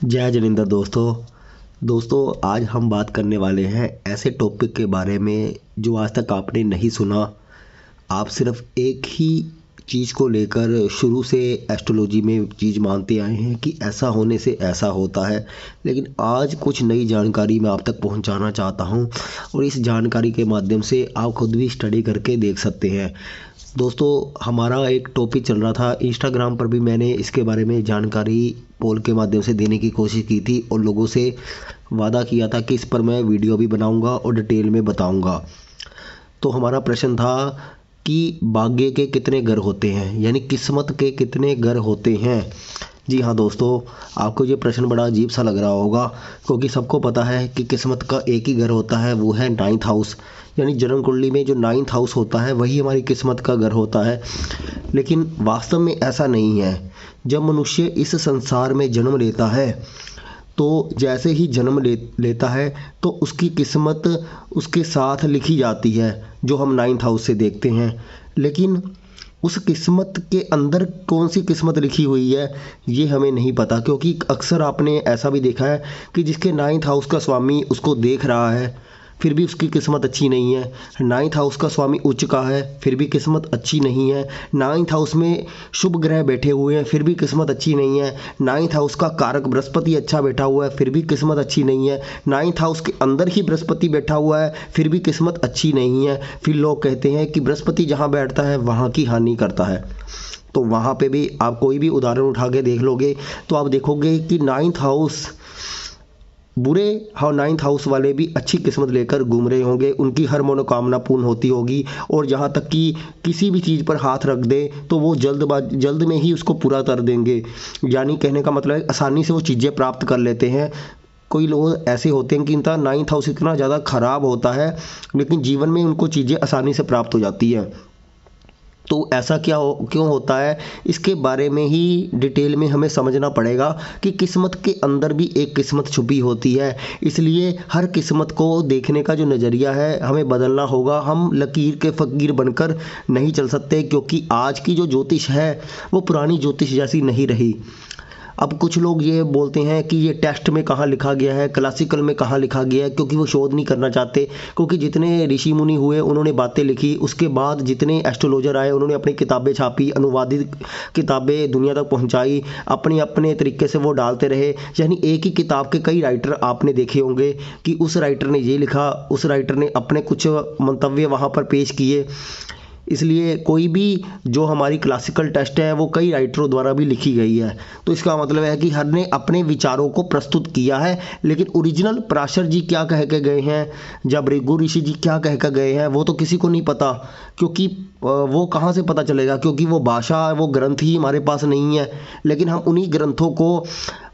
जय जिनेंद्र दोस्तों आज हम बात करने वाले हैं ऐसे टॉपिक के बारे में जो आज तक आपने नहीं सुना। आप सिर्फ एक ही चीज़ को लेकर शुरू से एस्ट्रोलॉजी में चीज़ मानते आए हैं कि ऐसा होने से ऐसा होता है, लेकिन आज कुछ नई जानकारी मैं आप तक पहुंचाना चाहता हूं और इस जानकारी के माध्यम से आप खुद भी स्टडी करके देख सकते हैं। दोस्तों, हमारा एक टॉपिक चल रहा था, इंस्टाग्राम पर भी मैंने इसके बारे में जानकारी पोल के माध्यम से देने की कोशिश की थी और लोगों से वादा किया था कि इस पर मैं वीडियो भी बनाऊंगा और डिटेल में बताऊंगा। तो हमारा प्रश्न था कि भाग्य के कितने घर होते हैं, यानी किस्मत के कितने घर होते हैं। जी हाँ दोस्तों, आपको ये प्रश्न बड़ा अजीब सा लग रहा होगा क्योंकि सबको पता है कि किस्मत का एक ही घर होता है, वो है 9th हाउस। यानी जन्म कुंडली में जो 9th हाउस होता है वही हमारी किस्मत का घर होता है, लेकिन वास्तव में ऐसा नहीं है। जब मनुष्य इस संसार में जन्म लेता है तो जैसे ही जन्म लेता है तो उसकी किस्मत उसके साथ लिखी जाती है, जो हम 9th हाउस से देखते हैं। लेकिन उस किस्मत के अंदर कौन सी किस्मत लिखी हुई है ये हमें नहीं पता, क्योंकि अक्सर आपने ऐसा भी देखा है कि जिसके 9th हाउस का स्वामी उसको देख रहा है फिर भी उसकी किस्मत अच्छी नहीं है। 9th हाउस का स्वामी उच्च का है फिर भी किस्मत अच्छी नहीं है। 9th हाउस में शुभ ग्रह बैठे हुए हैं फिर भी किस्मत अच्छी नहीं है। 9th हाउस का कारक बृहस्पति अच्छा बैठा हुआ है फिर भी किस्मत अच्छी नहीं है। 9th हाउस के अंदर ही बृहस्पति बैठा हुआ है फिर भी किस्मत अच्छी नहीं है। फिर लोग कहते हैं कि बृहस्पति जहाँ बैठता है वहाँ की हानि करता है। तो वहाँ पे भी आप कोई भी उदाहरण उठा के देख लोगे तो आप देखोगे कि 9th हाउस बुरे 9th हाउस वाले भी अच्छी किस्मत लेकर घूम रहे होंगे, उनकी हर मनोकामना पूर्ण होती होगी और जहाँ तक कि किसी भी चीज़ पर हाथ रख दे तो वो जल्द में ही उसको पूरा कर देंगे। यानी कहने का मतलब है आसानी से वो चीज़ें प्राप्त कर लेते हैं। कोई लोग ऐसे होते हैं कि इनका 9th हाउस इतना ज़्यादा ख़राब होता है लेकिन जीवन में उनको चीज़ें आसानी से प्राप्त हो जाती हैं। तो ऐसा क्यों होता है, इसके बारे में ही डिटेल में हमें समझना पड़ेगा कि किस्मत के अंदर भी एक किस्मत छुपी होती है। इसलिए हर किस्मत को देखने का जो नज़रिया है हमें बदलना होगा। हम लकीर के फ़कीर बनकर नहीं चल सकते, क्योंकि आज की जो ज्योतिष है वो पुरानी ज्योतिष जैसी नहीं रही। अब कुछ लोग ये बोलते हैं कि ये टेस्ट में कहाँ लिखा गया है, क्लासिकल में कहाँ लिखा गया है, क्योंकि वो शोध नहीं करना चाहते। क्योंकि जितने ऋषि मुनि हुए उन्होंने बातें लिखी, उसके बाद जितने एस्ट्रोलॉजर आए उन्होंने अपनी किताबें छापी, अनुवादित किताबें दुनिया तक पहुंचाई, अपने अपने तरीके से वो डालते रहे। यानी एक ही किताब के कई राइटर आपने देखे होंगे कि उस राइटर ने ये लिखा, उस राइटर ने अपने कुछ मंतव्य वहाँ पर पेश किए। इसलिए कोई भी जो हमारी क्लासिकल टेस्ट है वो कई राइटरों द्वारा भी लिखी गई है। तो इसका मतलब है कि हर ने अपने विचारों को प्रस्तुत किया है, लेकिन ओरिजिनल पराशर जी क्या कह के गए हैं, जब भृगु ऋषि जी क्या कह के गए हैं वो तो किसी को नहीं पता। क्योंकि वो कहाँ से पता चलेगा, क्योंकि वो भाषा वो ग्रंथ ही हमारे पास नहीं है। लेकिन हम उन्हीं ग्रंथों को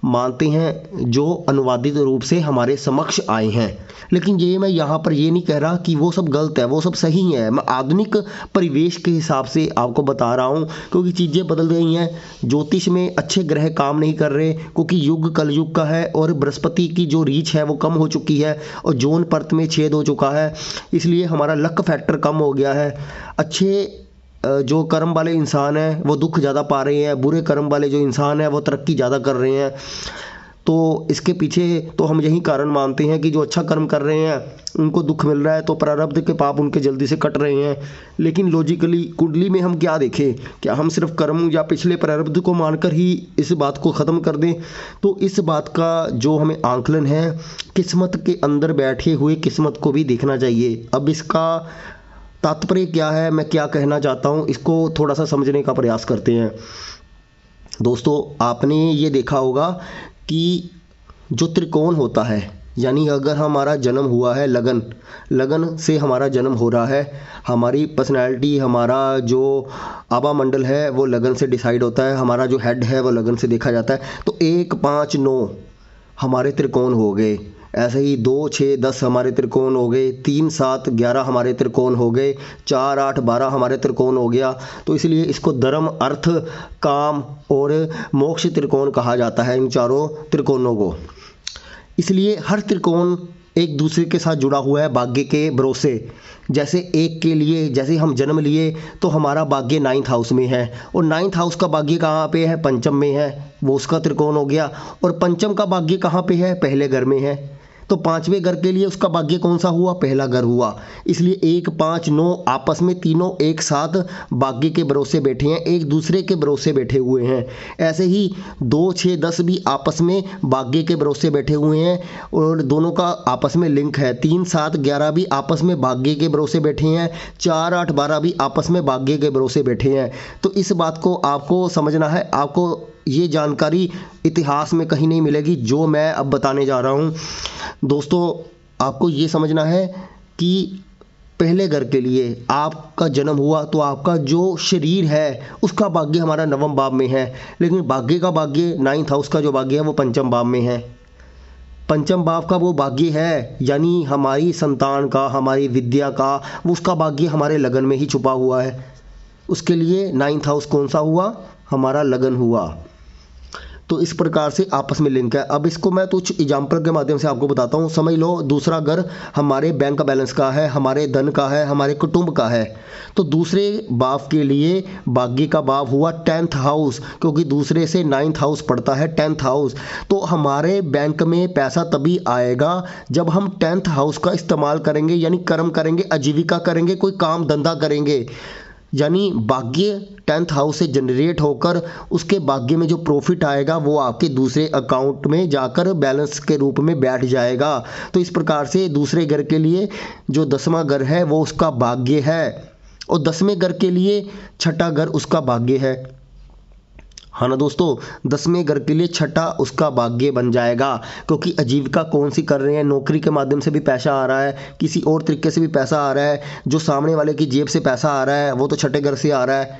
मानते हैं जो अनुवादित रूप से हमारे समक्ष आए हैं। लेकिन ये मैं यहाँ पर ये नहीं कह रहा कि वो सब गलत है, वो सब सही है। मैं आधुनिक परिवेश के हिसाब से आपको बता रहा हूँ, क्योंकि चीज़ें बदल गई हैं। ज्योतिष में अच्छे ग्रह काम नहीं कर रहे, क्योंकि युग कलयुग का है और बृहस्पति की जो रीच है वो कम हो चुकी है और जोन परत में छेद हो चुका है। इसलिए हमारा लक फैक्टर कम हो गया है। अच्छे जो कर्म वाले इंसान हैं वो दुख ज़्यादा पा रहे हैं, बुरे कर्म वाले जो इंसान हैं वो तरक्की ज़्यादा कर रहे हैं। तो इसके पीछे तो हम यही कारण मानते हैं कि जो अच्छा कर्म कर रहे हैं उनको दुख मिल रहा है, तो प्रारब्ध के पाप उनके जल्दी से कट रहे हैं। लेकिन लॉजिकली कुंडली में हम क्या देखें, क्या हम सिर्फ कर्म या पिछले प्रारब्ध को मानकर ही इस बात को ख़त्म कर दें? तो इस बात का जो हमें आंकलन है, किस्मत के अंदर बैठे हुए किस्मत को भी देखना चाहिए। अब इसका तात्पर्य क्या है, मैं क्या कहना चाहता हूँ, इसको थोड़ा सा समझने का प्रयास करते हैं। दोस्तों, आपने ये देखा होगा कि जो त्रिकोण होता है, यानी अगर हमारा जन्म हुआ है लगन से हमारा जन्म हो रहा है, हमारी पर्सनैलिटी, हमारा जो आभा मंडल है वो लगन से डिसाइड होता है, हमारा जो हेड है वो लगन से देखा जाता है। तो 1, 5, 9 हमारे त्रिकोण हो गए। ऐसे ही 2, 6, 10 हमारे त्रिकोण हो गए। 3, 7, 11 हमारे त्रिकोण हो गए। 4, 8, 12 हमारे त्रिकोण हो गया। तो इसलिए इसको धर्म, अर्थ, काम और मोक्ष त्रिकोण कहा जाता है, इन चारों त्रिकोणों को। इसलिए हर त्रिकोण एक दूसरे के साथ जुड़ा हुआ है भाग्य के भरोसे। जैसे एक के लिए, जैसे हम जन्म लिए तो हमारा भाग्य 9th हाउस में है, और 9th हाउस का भाग्य कहाँ पे है? पंचम में है, वो उसका त्रिकोण हो गया। और पंचम का भाग्य कहाँ पे है? पहले घर में है। तो 5वें घर के लिए उसका भाग्य कौन सा हुआ? पहला घर हुआ। इसलिए 1, 5, 9 आपस में तीनों एक साथ भाग्य के भरोसे बैठे हैं, एक दूसरे के भरोसे बैठे हुए हैं। ऐसे ही 2, 6, 10 भी आपस में भाग्य के भरोसे बैठे हुए हैं और दोनों का आपस में लिंक है। 3, 7, 11 भी आपस में भाग्य के भरोसे बैठे हैं। 4, 8, 12 भी आपस में भाग्य के भरोसे बैठे हैं। तो इस बात को आपको समझना है। आपको ये जानकारी इतिहास में कहीं नहीं मिलेगी जो मैं अब बताने जा रहा हूँ। दोस्तों, आपको ये समझना है कि पहले घर के लिए आपका जन्म हुआ तो आपका जो शरीर है उसका भाग्य हमारा 9वें भाव में है, लेकिन भाग्य का भाग्य 9th हाउस का जो भाग्य है वो पंचम भाव में है। पंचम भाव का वो भाग्य है, यानी हमारी संतान का, हमारी विद्या का, वो उसका भाग्य हमारे लगन में ही छुपा हुआ है। उसके लिए 9th हाउस कौन सा हुआ? हमारा लगन हुआ। तो इस प्रकार से आपस में लिंक है। अब इसको मैं कुछ एग्जाम्पल के माध्यम से आपको बताता हूँ। समझ लो, दूसरा घर हमारे बैंक बैलेंस का है, हमारे धन का है, हमारे कुटुंब का है। तो दूसरे भाव के लिए भाग्य का भाव हुआ 10th हाउस, क्योंकि दूसरे से 9th हाउस पड़ता है 10th हाउस। तो हमारे बैंक में पैसा तभी आएगा जब हम 10th हाउस का इस्तेमाल करेंगे, यानी कर्म करेंगे, आजीविका करेंगे, कोई काम धंधा करेंगे। यानी भाग्य 10th हाउस से जनरेट होकर उसके भाग्य में जो प्रॉफिट आएगा वो आपके दूसरे अकाउंट में जाकर बैलेंस के रूप में बैठ जाएगा। तो इस प्रकार से दूसरे घर के लिए जो 10वां घर है वो उसका भाग्य है, और 10वें घर के लिए 6ठा घर उसका भाग्य है। हाँ ना दोस्तों, 10वें घर के लिए 6ठा उसका भाग्य बन जाएगा, क्योंकि आजीविका कौन सी कर रहे हैं? नौकरी के माध्यम से भी पैसा आ रहा है, किसी और तरीके से भी पैसा आ रहा है, जो सामने वाले की जेब से पैसा आ रहा है वो तो 6ठे घर से आ रहा है,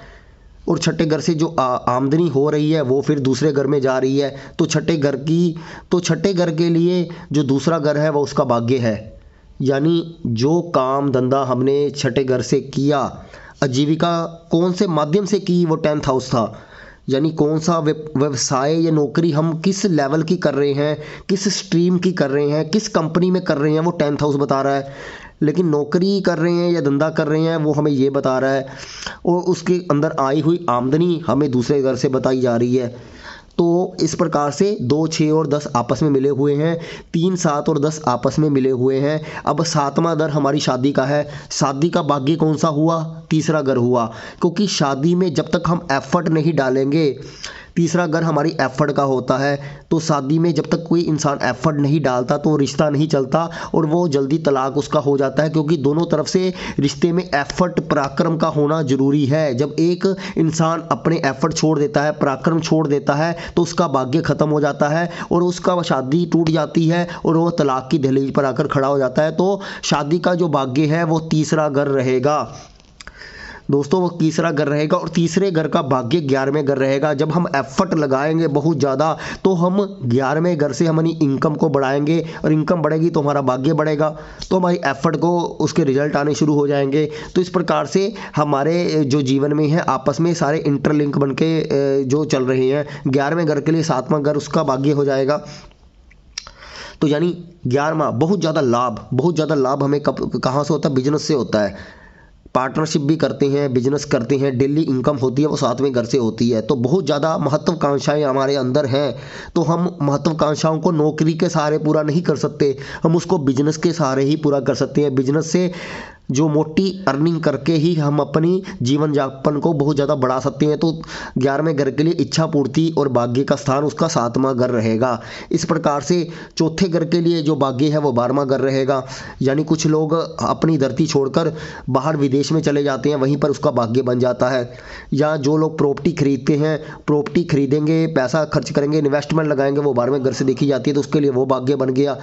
और 6ठे घर से जो आमदनी हो रही है वो फिर दूसरे घर में जा रही है। तो 6ठे घर के लिए जो दूसरा घर है वो उसका भाग्य है। यानी जो काम धंधा हमने 6ठे घर से किया, आजीविका कौन से माध्यम से की, वो 10th हाउस था। यानी कौन सा व्यवसाय या नौकरी हम किस लेवल की कर रहे हैं, किस स्ट्रीम की कर रहे हैं, किस कंपनी में कर रहे हैं, वो 10th हाउस बता रहा है। लेकिन नौकरी कर रहे हैं या धंधा कर रहे हैं वो हमें ये बता रहा है, और उसके अंदर आई हुई आमदनी हमें दूसरे घर से बताई जा रही है। तो इस प्रकार से 2, 6 और 10 आपस में मिले हुए हैं, 3, 7 और 10 आपस में मिले हुए हैं। अब 7वां घर हमारी शादी का है। शादी का भाग्य कौन सा हुआ? तीसरा घर हुआ, क्योंकि शादी में जब तक हम एफर्ट नहीं डालेंगे, तीसरा घर हमारी एफर्ट का होता है। तो शादी में जब तक कोई इंसान एफर्ट नहीं डालता तो रिश्ता नहीं चलता, और वो जल्दी तलाक उसका हो जाता है, क्योंकि दोनों तरफ से रिश्ते में एफर्ट, पराक्रम का होना जरूरी है। जब एक इंसान अपने एफर्ट छोड़ देता है, पराक्रम छोड़ देता है, तो उसका भाग्य खत्म हो जाता है और उसका शादी टूट जाती है और वो तलाक की दहलीज पर आकर खड़ा हो जाता है। तो शादी का जो भाग्य है वो तीसरा घर रहेगा दोस्तों, वो तीसरा घर रहेगा, और तीसरे घर का भाग्य 11वें घर रहेगा। जब हम एफर्ट लगाएंगे बहुत ज़्यादा तो हम 11वें घर से हमारी इनकम को बढ़ाएंगे, और इनकम बढ़ेगी तो हमारा भाग्य बढ़ेगा, तो हमारी एफर्ट को उसके रिजल्ट आने शुरू हो जाएंगे। तो इस प्रकार से हमारे जो जीवन में है आपस में सारे इंटरलिंक बन के जो चल रहे हैं। 11वें घर के लिए 7वां घर उसका भाग्य हो जाएगा। तो यानी 11वां बहुत ज़्यादा लाभ हमें कहाँ से होता है? बिजनेस से होता है। पार्टनरशिप भी करते हैं, बिजनेस करते हैं, डेली इनकम होती है वो 7वें घर से होती है। तो बहुत ज़्यादा महत्वाकांक्षाएं हमारे अंदर हैं, तो हम महत्वाकांक्षाओं को नौकरी के सहारे पूरा नहीं कर सकते, हम उसको बिजनेस के सहारे ही पूरा कर सकते हैं। बिजनेस से जो मोटी अर्निंग करके ही हम अपनी जीवन यापन को बहुत ज़्यादा बढ़ा सकते हैं। तो 11वें घर के लिए इच्छा पूर्ति और भाग्य का स्थान उसका 7वां घर रहेगा। इस प्रकार से चौथे घर के लिए जो भाग्य है वो 12वां घर रहेगा। यानी कुछ लोग अपनी धरती छोड़कर बाहर विदेश में चले जाते हैं, वहीं पर उसका भाग्य बन जाता है। या जो लोग प्रॉपर्टी खरीदते हैं, प्रॉपर्टी खरीदेंगे, पैसा खर्च करेंगे, इन्वेस्टमेंट लगाएंगे, वो 12वें घर से देखी जाती है, तो उसके लिए वो भाग्य बन गया।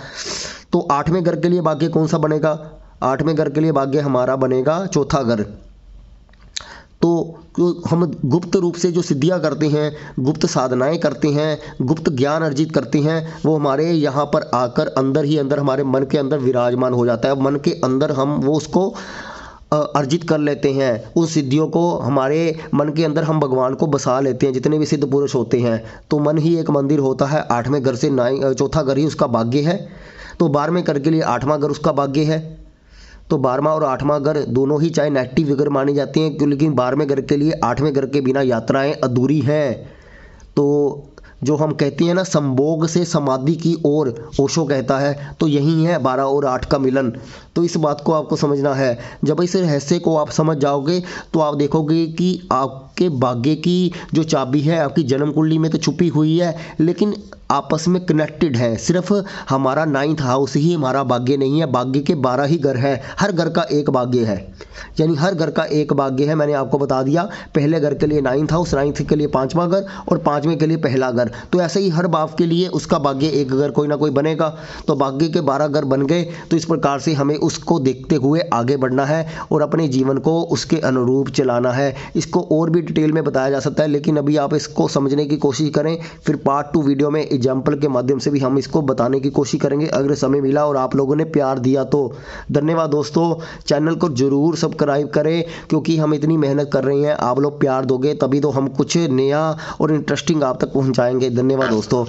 तो 8वें घर के लिए भाग्य कौन सा बनेगा? 8वें घर के लिए भाग्य हमारा बनेगा चौथा घर। तो हम गुप्त रूप से जो सिद्धियां करते हैं, गुप्त साधनाएं करते हैं, गुप्त ज्ञान अर्जित करते हैं, वो हमारे यहाँ पर आकर अंदर ही अंदर हमारे मन के अंदर विराजमान हो जाता है। मन के अंदर हम वो उसको अर्जित कर लेते हैं। उस सिद्धियों को हमारे मन के अंदर हम भगवान को बसा लेते हैं। जितने भी सिद्ध पुरुष होते हैं, तो मन ही एक मंदिर होता है। 8वें घर से चौथा घर ही उसका भाग्य है। तो 12वें घर के लिए 8वां घर उसका भाग्य है। तो 12वां और 8वां घर दोनों ही चाहे नेगेटिव घर मानी जाती हैं क्यों, लेकिन 12वें घर के लिए 8वें घर के बिना यात्राएं अधूरी हैं। तो जो हम कहते हैं ना संभोग से समाधि की ओर, ओशो कहता है, तो यही है 12 और 8 का मिलन। तो इस बात को आपको समझना है। जब इस रहस्य को आप समझ जाओगे तो आप देखोगे कि आपके भाग्य की जो चाबी है आपकी जन्म कुंडली में तो छुपी हुई है, लेकिन आपस में कनेक्टेड है। सिर्फ हमारा 9th हाउस ही हमारा भाग्य नहीं है, भाग्य के 12 ही घर है। हर घर का एक भाग्य है, यानी हर घर का एक भाग्य है। मैंने आपको बता दिया, पहले घर के लिए 9th हाउस, 9th के लिए 5वां घर और 5वें के लिए पहला घर। तो ऐसे ही हर भाव के लिए उसका भाग्य एक घर कोई ना कोई बनेगा। तो भाग्य के 12 घर बन गए। तो इस प्रकार से हमें उसको देखते हुए आगे बढ़ना है और अपने जीवन को उसके अनुरूप चलाना है। इसको और भी डिटेल में बताया जा सकता है, लेकिन अभी आप इसको समझने की कोशिश करें, फिर पार्ट 2 वीडियो में एग्जाम्पल के माध्यम से भी हम इसको बताने की कोशिश करेंगे अगर समय मिला और आप लोगों ने प्यार दिया तो। धन्यवाद दोस्तों, चैनल को जरूर सब्सक्राइब करें क्योंकि हम इतनी मेहनत कर रहे हैं, आप लोग प्यार दोगे तभी तो हम कुछ नया और इंटरेस्टिंग आप तक पहुंचाएंगे। धन्यवाद दोस्तों।